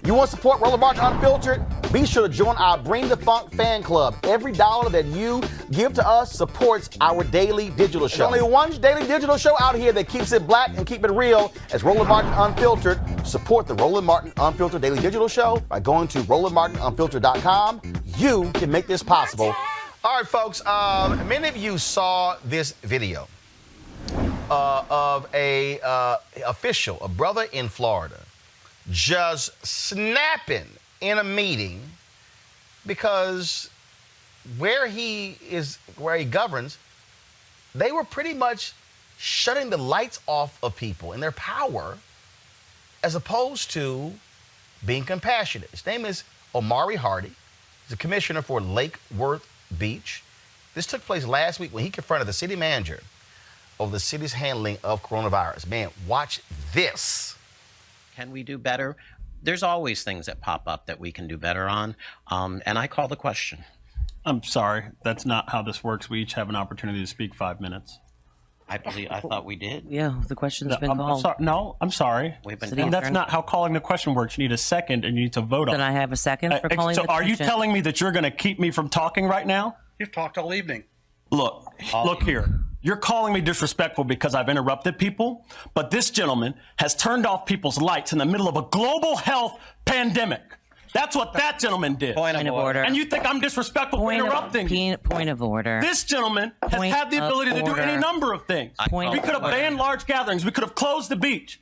You want to support Roland Martin Unfiltered? Be sure to join our Bring the Funk fan club. Every dollar that you give to us supports our daily digital show. There's only one daily digital show out here that keeps it black and keep it real as Roland Martin Unfiltered. Support the Roland Martin Unfiltered daily digital show by going to RolandMartinUnfiltered.com. You can make this possible. All right, folks, many of you saw this video of a official, a brother in Florida, just snapping in a meeting because where he governs, they were pretty much shutting the lights off of people in their power as opposed to being compassionate. His name is Omari Hardy. He's a commissioner for Lake Worth Beach. This took place last week when he confronted the city manager over the city's handling of coronavirus. Man, watch this. Can we do better? There's always things that pop up that we can do better on, and I call the question. I'm sorry, that's not how this works. We each have an opportunity to speak 5 minutes. I thought we did. Yeah, the question's been called. I'm sorry. That's not how calling the question works. You need a second, and you need to vote on it. Then I have a second for calling the question. Are you telling me that you're going to keep me from talking right now? You've talked all evening. Look here. You're calling me disrespectful because I've interrupted people, but this gentleman has turned off people's lights in the middle of a global health pandemic. That's what that gentleman did. Point of order. And you think I'm disrespectful for interrupting? Point of order. This gentleman has had the ability to do any number of things. We could have banned large gatherings. We could have closed the beach.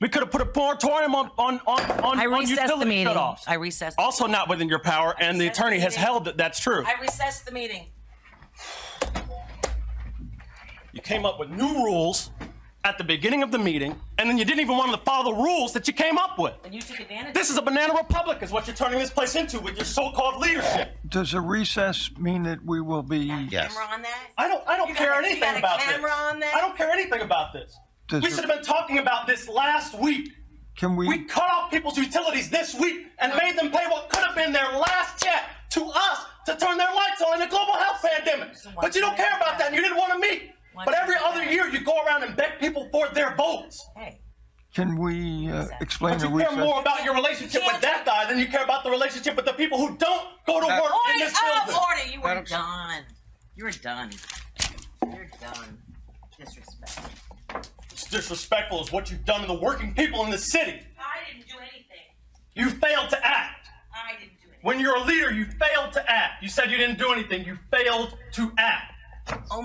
We could have put a moratorium on utility shutoffs. I recessed. Also not within your power, and the attorney has held that that's true. I recessed the meeting. You came up with new rules at the beginning of the meeting, and then you didn't even want to follow the rules that you came up with. And you took advantage. This is a banana republic is what you're turning this place into with your so-called leadership. Does a recess mean that we will be... Yes. Camera on that? I don't care anything about this. On that? I don't care anything about this. We should have been talking about this last week. We cut off people's utilities this week and made them pay what could have been their last check to us to turn their lights on in the global health pandemic. But you don't care about that and you didn't want to meet. But every other year you go around and beg people for their votes. Can we explain the recess? You care more about your relationship with that guy than you care about the relationship with the people who don't go to work in this building. Order, you were done. You're done. You're done. Disrespectful. It's disrespectful is what you've done to the working people in the city. I didn't do anything. You failed to act. I didn't do anything. When you're a leader, you failed to act. You said you didn't do anything. You failed to act.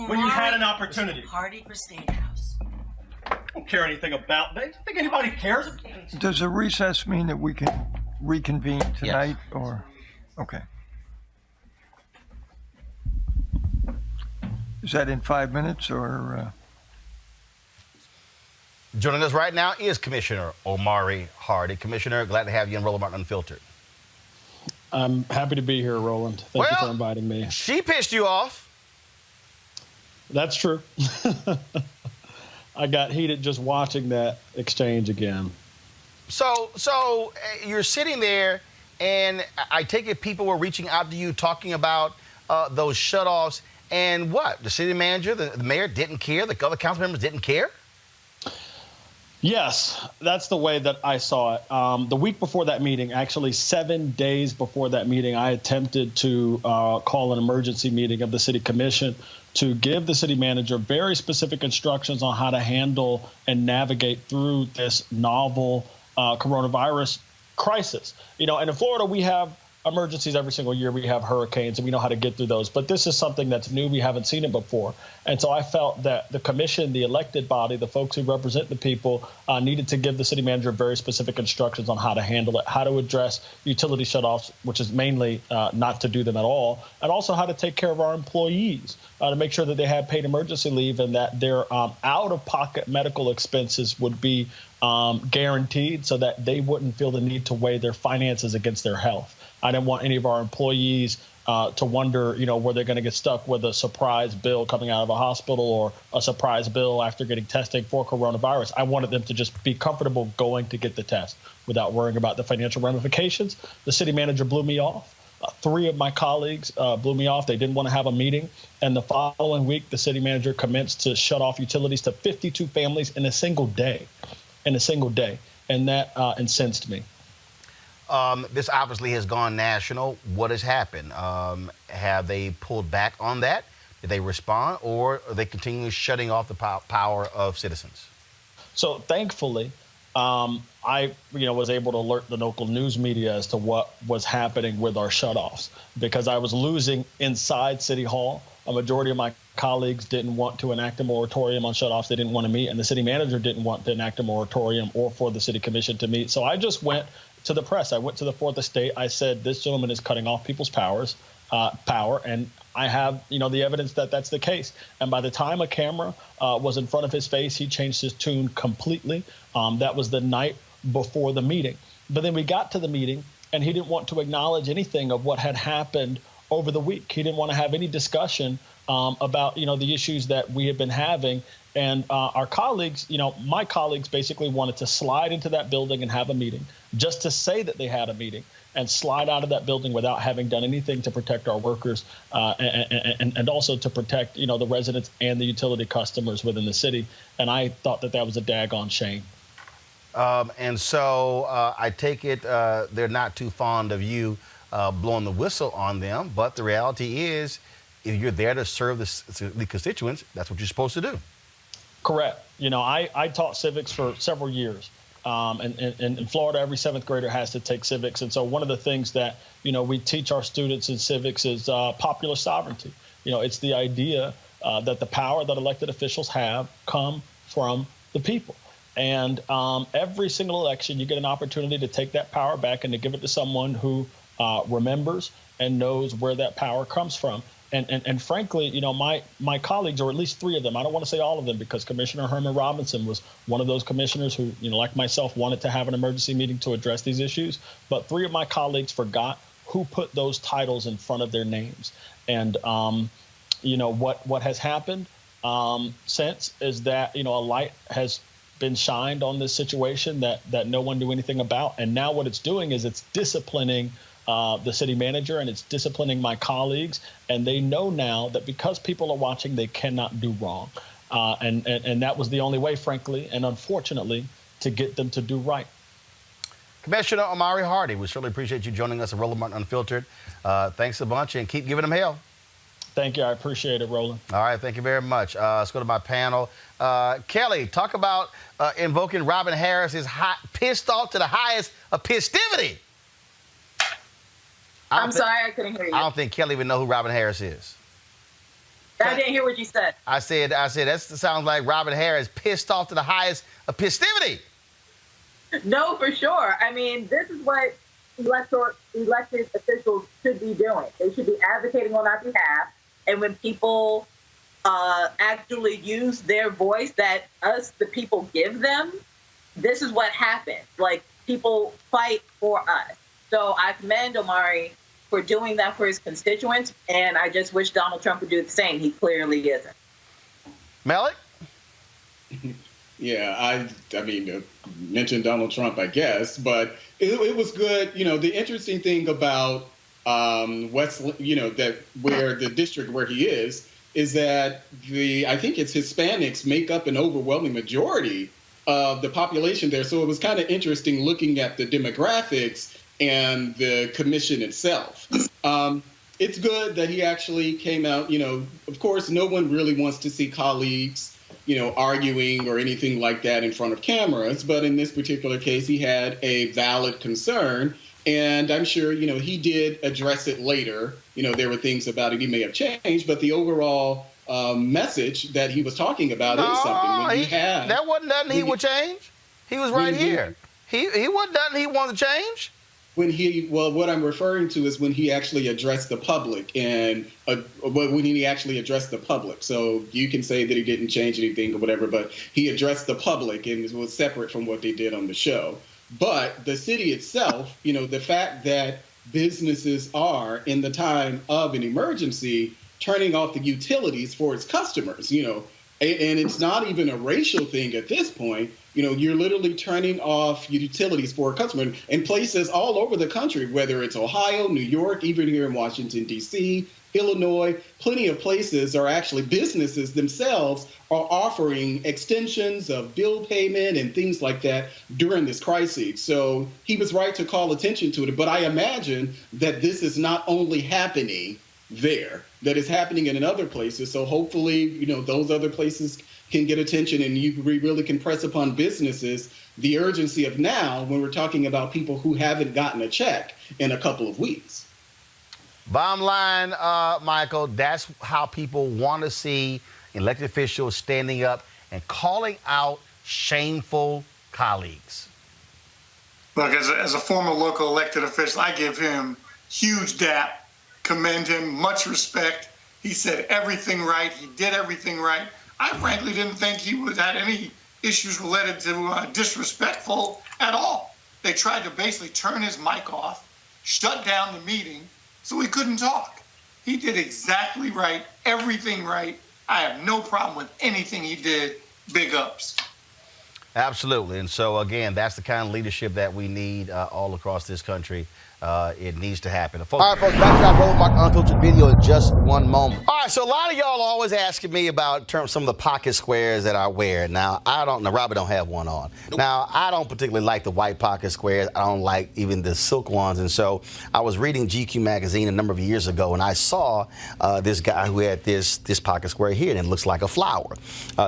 When you had an opportunity. Party for State House. I don't care anything about that. Do you think anybody cares? Does a recess mean that we can reconvene tonight? Yes. Or okay. Is that in 5 minutes or? Joining us right now is Commissioner Omari Hardy. Commissioner, glad to have you in Roland Martin Unfiltered. I'm happy to be here, Roland. Thank you for inviting me. She pissed you off. That's true. I got heated just watching that exchange again. So you're sitting there, and I take it people were reaching out to you talking about those shutoffs, and what? The city manager, the mayor didn't care? The other council members didn't care? Yes, that's the way that I saw it. The week before that meeting, actually 7 days before that meeting, I attempted to call an emergency meeting of the city commission to give the city manager very specific instructions on how to handle and navigate through this novel coronavirus crisis. And in Florida, we have emergencies every single year. We have hurricanes, and we know how to get through those. But this is something that's new. We haven't seen it before. And so I felt that the commission, the elected body, the folks who represent the people, needed to give the city manager very specific instructions on how to handle it, how to address utility shutoffs, which is mainly not to do them at all, and also how to take care of our employees, to make sure that they have paid emergency leave and that their out-of-pocket medical expenses would be guaranteed so that they wouldn't feel the need to weigh their finances against their health. I didn't want any of our employees to wonder, were they going to get stuck with a surprise bill coming out of a hospital or a surprise bill after getting testing for coronavirus. I wanted them to just be comfortable going to get the test without worrying about the financial ramifications. The city manager blew me off. 3 of my colleagues blew me off. They didn't want to have a meeting. And the following week, the city manager commenced to shut off utilities to 52 families in a single day. And that incensed me. This obviously has gone national. What has happened? Have they pulled back on that? Did they respond, or are they continuing shutting off the power of citizens? So thankfully, I was able to alert the local news media as to what was happening with our shutoffs, because I was losing inside City Hall. A majority of my colleagues didn't want to enact a moratorium on shutoffs. They didn't want to meet, and the city manager didn't want to enact a moratorium or for the city commission to meet. So I just went to the press. I went to the fourth estate. I said, this gentleman is cutting off people's power, and I have, the evidence that that's the case. And by the time a camera was in front of his face, he changed his tune completely. That was the night before the meeting. But then we got to the meeting, and he didn't want to acknowledge anything of what had happened over the week. He didn't want to have any discussion about, the issues that we had been having. And our colleagues, my colleagues basically wanted to slide into that building and have a meeting, just to say that they had a meeting, and slide out of that building without having done anything to protect our workers and also to protect, the residents and the utility customers within the city. And I thought that was a daggone shame. And so I take it they're not too fond of you blowing the whistle on them. But the reality is, if you're there to serve the constituents, that's what you're supposed to do. Correct. I taught civics for several years. And in Florida, every seventh grader has to take civics. And so one of the things that, we teach our students in civics is popular sovereignty. It's the idea that the power that elected officials have come from the people. And every single election, you get an opportunity to take that power back and to give it to someone who remembers and knows where that power comes from. And frankly, my colleagues, or at least three of them, I don't want to say all of them, because Commissioner Herman Robinson was one of those commissioners who, like myself, wanted to have an emergency meeting to address these issues. But three of my colleagues forgot who put those titles in front of their names. And, what has happened since is that, a light has been shined on this situation that no one knew anything about. And now what it's doing is it's disciplining the city manager, and it's disciplining my colleagues. And they know now that because people are watching, they cannot do wrong. And that was the only way, frankly, and unfortunately, to get them to do right. Commissioner Omari Hardy, we certainly appreciate you joining us at Roland Martin Unfiltered. Thanks a bunch, and keep giving them hell. Thank you. I appreciate it, Roland. All right. Thank you very much. Let's go to my panel. Kelly, talk about invoking Robin Harris's pissed off to the highest of pistivity. I'm sorry, I couldn't hear you. I don't think Kelly even know who Robin Harris is. I didn't hear what you said. I said that sounds like Robin Harris pissed off to the highest of pistivity. No, for sure. I mean, this is what elected officials should be doing. They should be advocating on our behalf. And when people actually use their voice that us, the people, give them, this is what happens. Like, people fight for us. So I commend Omari for doing that for his constituents, and I just wish Donald Trump would do the same. He clearly isn't. Malik? Yeah, I mean, mentioned Donald Trump, I guess, but it was good. The interesting thing about that where the district where he is that I think it's Hispanics make up an overwhelming majority of the population there. So it was kind of interesting looking at the demographics and the commission itself. It's good that he actually came out. Of course, no one really wants to see colleagues, arguing or anything like that in front of cameras. But in this particular case, he had a valid concern. And I'm sure, he did address it later. There were things about it he may have changed, but the overall message that he was talking about is something that wasn't nothing he would change. He was right here. He wasn't nothing he wanted to change. What I'm referring to is when he actually addressed the public when he actually addressed the public. So you can say that he didn't change anything or whatever, but he addressed the public and it was separate from what they did on the show. But the city itself, the fact that businesses are in the time of an emergency turning off the utilities for its customers, and it's not even a racial thing at this point. You're literally turning off utilities for a customer in places all over the country, whether it's Ohio, New York, even here in Washington, D.C., Illinois, plenty of places are actually, businesses themselves are offering extensions of bill payment and things like that during this crisis. So he was right to call attention to it. But I imagine that this is not only happening there, that is happening in other places. So hopefully, those other places can get attention, and you really can press upon businesses the urgency of now when we're talking about people who haven't gotten a check in a couple of weeks. Bottom line, Michael, that's how people want to see elected officials standing up and calling out shameful colleagues. Look, as a former local elected official, I give him huge dap, commend him, much respect. He said everything right. He did everything right. I frankly didn't think he had any issues related to disrespectful at all. They tried to basically turn his mic off, shut down the meeting, so he couldn't talk. He did exactly right, everything right. I have no problem with anything he did. Big ups. Absolutely. And so, again, that's the kind of leadership that we need all across this country. It needs to happen. All right, folks, back to that Roland Martin Unfiltered video in just one moment. All right, so a lot of y'all are always asking me about some of the pocket squares that I wear. Now, Robert don't have one on. Nope. Now, I don't particularly like the white pocket squares. I don't like even the silk ones. And so I was reading GQ magazine a number of years ago, and I saw this guy who had this pocket square here, and it looks like a flower.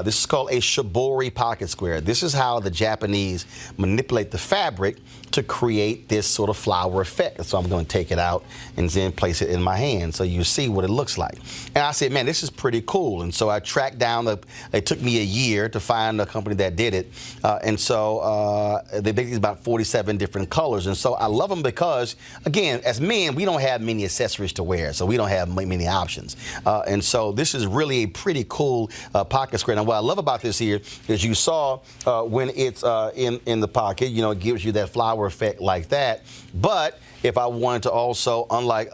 This is called a shibori pocket square. This is how the Japanese manipulate the fabric to create this sort of flower effect. So I'm going to take it out and then place it in my hand so you see what it looks like. And I said, man, this is pretty cool. And so I tracked down, it took me a year to find a company that did it. And so they make these about 47 different colors. And so I love them because, again, as men, we don't have many accessories to wear, so we don't have many options. And so this is really a pretty cool pocket square. Now, what I love about this here is you saw when it's in the pocket, it gives you that flower effect like that. But if I wanted to also, unlike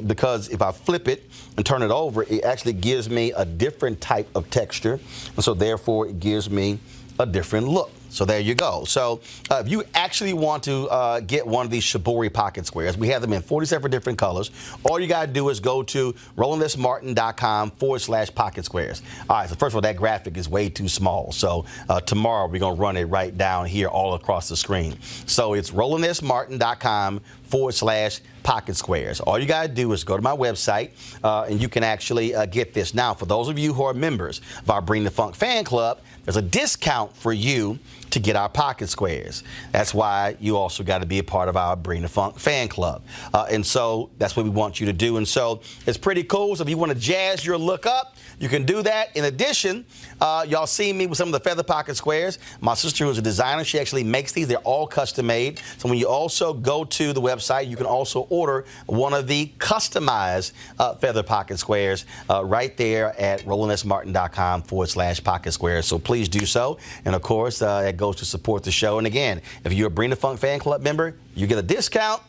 because if I flip it and turn it over, it actually gives me a different type of texture. And so therefore it gives me a different look. So there you go. So if you actually want to get one of these shibori pocket squares, we have them in 47 different colors. All you got to do is go to rolandmartin.com/pocket squares. All right, so first of all, that graphic is way too small. So tomorrow we're going to run it right down here all across the screen. So it's rolandmartin.com/pocket squares. All you got to do is go to my website and you can actually get this. Now, for those of you who are members of our Bring the Funk fan club, there's a discount for you to get our pocket squares. That's why you also got to be a part of our Bring the Funk fan club. And so that's what we want you to do. And so it's pretty cool. So if you want to jazz your look up, you can do that. In addition, y'all see me with some of the feather pocket squares. My sister, who's a designer, she actually makes these. They're all custom made. So when you also go to the website, you can also order one of the customized feather pocket squares right there at rolandmartin.com/pocket squares. So please do so. And of course, it goes to support the show. And again, if you're a Bring the Funk fan club member, you get a discount.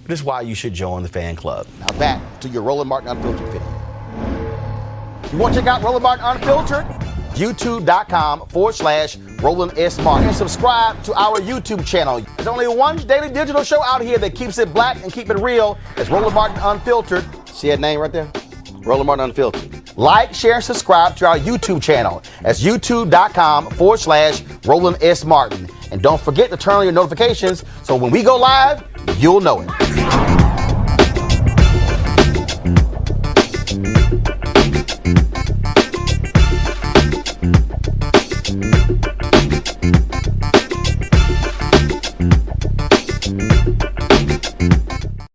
This is why you should join the fan club. Now back to your Roland Martin Unfiltered video. You want to check out Roland Martin Unfiltered? YouTube.com/Roland S. Martin. And subscribe to our YouTube channel. There's only one daily digital show out here that keeps it black and keep it real. It's Roland Martin Unfiltered. See that name right there? Roland Martin Unfiltered. Like, share, and subscribe to our YouTube channel. That's youtube.com/Roland S. Martin. And don't forget to turn on your notifications so when we go live, you'll know it.